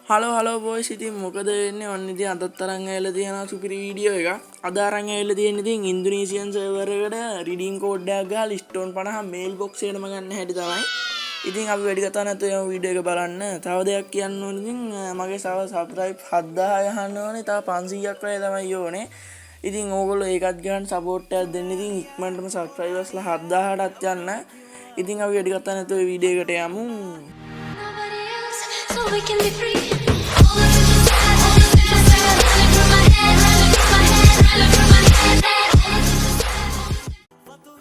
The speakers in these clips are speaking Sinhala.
හලෝ බොයිස් ඉතින් මොකද වෙන්නේ ඔන්න ඉතින් අදත් අරන් ඇවිල්ලා තියෙනවා සුපිරි වීඩියෝ එකක්. අද අරන් ඇවිල්ලා තියෙන ඉතින් ඉන්දුනීසියන් සර්වර් එකට රිඩීම් කෝඩ් එකක් ගහලා ස්ටෝන් 50 මේල් බොක්ස් එකටම ගන්න හැටි තමයි. ඉතින් අපි වැඩි කතා නැතුව යමු වීඩියෝ එක බලන්න. තව දෙයක් කියන්න ඕනේ ඉතින් මගේ සබ්ස්ක්‍රයිබ් 7000 ගහන්න ඕනේ. තව 500ක් වගේ තමයි ඕනේ. ඉතින් ඕගොල්ලෝ ඒකත් ගන්න සපෝට් එකක් දෙන්න. ඉතින් ඉක්මනටම සබ්ස්ක්‍රයිබර්ස්ලා 7000ටත් යන්න. ඉතින් අපි වැඩි කතා නැතුව වීඩියෝ එකට යමු. So we can be free.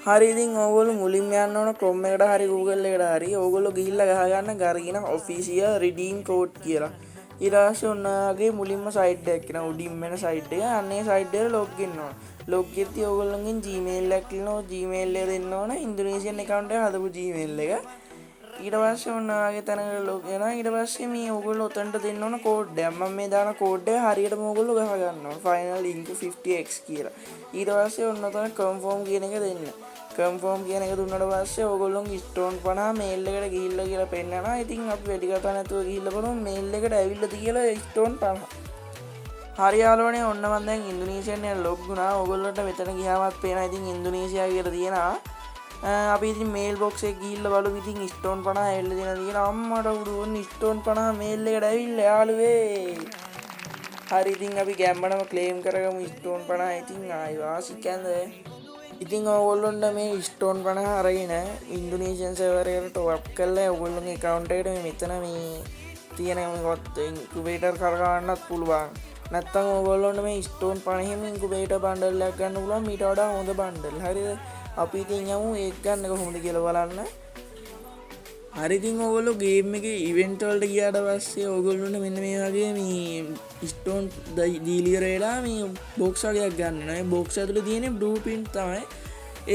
හරි ඉතින් ඕගොල්ලෝ මුලින්ම යන්න ඕන Chrome එකට හරි Google එකට හරි ඕගොල්ලෝ ගිහිල්ලා ගහ ගන්න ගර්ගින official redeem code කියලා. ඊට පස්සේ ඔන්නගේ මුලින්ම site එකක් කියන උඩින් වෙන site එක. අන්නේ site එකට log in වෙනවා. log කරති ඕගොල්ලෝගෙන් Gmail එකක් ලියනවා. Gmail එක දෙන්න ඕන ඉන්දුනීසියන් account එක හදපු Gmail එක. ඊට පස්සේ ඔන්නගේ තැනකට log වෙනවා. ඊට පස්සේ මේ ඕගොල්ලෝ උතන්ට දෙන්න ඕන code එක. මම මේ දාන code එක හරියටම ඕගොල්ලෝ ගහ ගන්නවා. final link 50x කියලා. ඊට පස්සේ ඔන්න තමයි confirm කියන එක දෙන්න. confirm කියන එක දුන්නාට පස්සේ ඕගොල්ලෝගේ ස්ටෝන් 50 මේල් එකට ගිහිල්ලා කියලා පෙන්නනවා. ඉතින් අපි වැඩි කතා නැතුව ගිහිල්ලා බලමු මේල් එකට ඇවිල්ලාද කියලා ස්ටෝන් 50. හරි යාළුවනේ ඔන්න මම දැන් ඉන්දුනීසියාන් එක ලොග් වුණා. ඕගොල්ලන්ට මෙතන ගියාමත් පේනවා ඉතින් ඉන්දුනීසියා කියලා තියෙනවා. අපි ඉතින් මේල් බොක්ස් එකේ ගිහිල්ලා බලමු ඉතින් ස්ටෝන් 50 ඇවිල්ලා දෙනවා කියලා. අම්මට උඩුවන් ස්ටෝන් 50 මේල් එකට ඇවිල්ලා යාළුවේ. හරි ඉතින් අපි ගැම්මනම ක්ලේම් කරගමු ස්ටෝන් 50. ඉතින් ආයි වාසිකන්ද ඉතින් ඕගොල්ලොන්ට මේ ස්ටෝන් 50 අරගෙන ඉන්දුනීසියන් සර්වර් එකට ටොප් කරලා ඕගොල්ලෝගේ account එකට මෙතන මේ තියෙන මේවත් ඉන්කියුබේටර් කරගන්නත් පුළුවන්. නැත්නම් ඕගොල්ලොන්ට මේ ස්ටෝන් 50 න් ඉන්කියුබේටර් බණ්ඩල් එකක් ගන්න පුළුවන් මීට වඩා හොඳ බණ්ඩල්. හරිද? අපි ඉතින් යමු ඒක ගන්න කොහොමද කියලා බලන්න. හරි ඉතින් ඕගොල්ලෝ ගේම් එකේ ඉවෙන්ට් වලට ගියාට පස්සේ ඕගොල්ලොන්ට මෙන්න මේ වගේ මේ ස්ටෝන් ඩීලියර් වෙලා මේ බොක්ස් වගේක් ගන්න වෙනවා. මේ බොක්ස් ඇතුලේ තියෙන්නේ බ්ලූප්‍රින්ට් තමයි.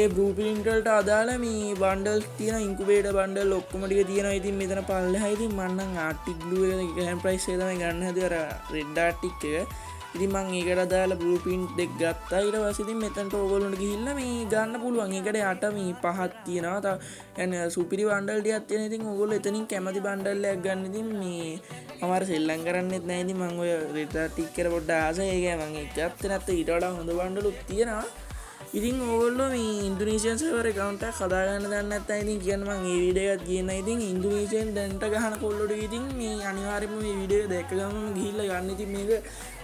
ඒ බ්ලූප්‍රින්ට් වලට අදාළ මේ බණ්ඩල්ස් තියෙන ඉන්කියුබේටර් බණ්ඩල් ඔක්කොම ටික තියෙනවා. ඉතින් මෙතන පල්ලෙහා ඉතින් මම නම් ආර්ටික් බ්ලූ එක ගෑම් ප්‍රයිස් එක තමයි ගන්න හැදුවේ අර රෙඩ් ආර්ටික් එක. ඉතින් මම ඒකට අදාළ බ්ලූප්‍රින්ට් එක ගත්තා. ඊට පස්සේ ඉතින් මෙතනට ඕගොල්ලොන්ට ගිහිල්ලා මේ ගන්න පුළුවන්. ඒකට යට මේ පහක් තියෙනවා. තව يعني සුපිරි බණ්ඩල් ටිකක් තියෙනවා. ඉතින් ඕගොල්ලෝ එතනින් කැමති බණ්ඩල් එකක් ගන්න. ඉතින් මේ මම අර සෙල්ලම් කරන්නෙත් නැහැ. ඉතින් මම ඔය රෙඩ් ආර්ටික් එකට පොඩ්ඩක් ආසයි. ඒක මම ඒක ගත්තේ නැත්නම් ඊට වඩා හොඳ බණ්ඩලුත් තියෙනවා. ඉතින් ඕගොල්ලෝ මේ ඉන්දුනීසියන් සර්වර් account එකක් හදා ගන්න දන්නේ නැත්නම් ඉතින් කියන්න මම මේ වීඩියෝ එකත් කියන්න. ඉතින් ඉන්දුනීසියන් දැන්ට ගහන කොල්ලොට ඉතින් මේ අනිවාර්යයෙන්ම මේ වීඩියෝ එක දැක්ක ගමන් ගිහිල්ලා ගන්න. ඉතින් මේක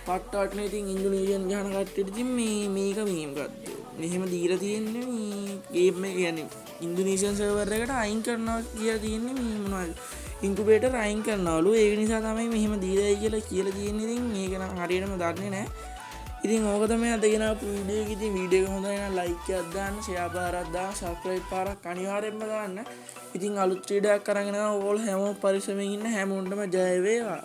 පට්ටවටනේ. ඉතින් ඉන්දුනීසියන් ගහන කට්ටියට ඉතින් මේක මොකද්ද මෙහෙම දීලා තියෙන්නේ මේ ගේම් එක කියන්නේ ඉන්දුනීසියන් සර්වර් එකට අයින් කරනවා කියලා තියෙන්නේ මේ මොනවද ඉන්කියුබේටර් අයින් කරනවලු. ඒක නිසා තමයි මෙහෙම දීලායි කියලා තියෙන්නේ. ඉතින් මේක නම් හරියටම දන්නේ නැහැ. ඉතින් ඕක තමයි අද ගෙනාපු වීඩියෝ එක. ඉතින් වීඩියෝ එක හොඳයි නම් ලයික් එකක් දාන්න, ෂෙයා පාරක් දාන්න, සබ්ස්ක්‍රයිබ් පාරක් අනිවාර්යෙන්ම දාන්න. ඉතින් අලුත් වීඩියෝ එකක් අරගෙන ඕගොල්ලෝ හැමෝම පරිස්සමෙන් ඉන්න. හැමෝටම ජය වේවා.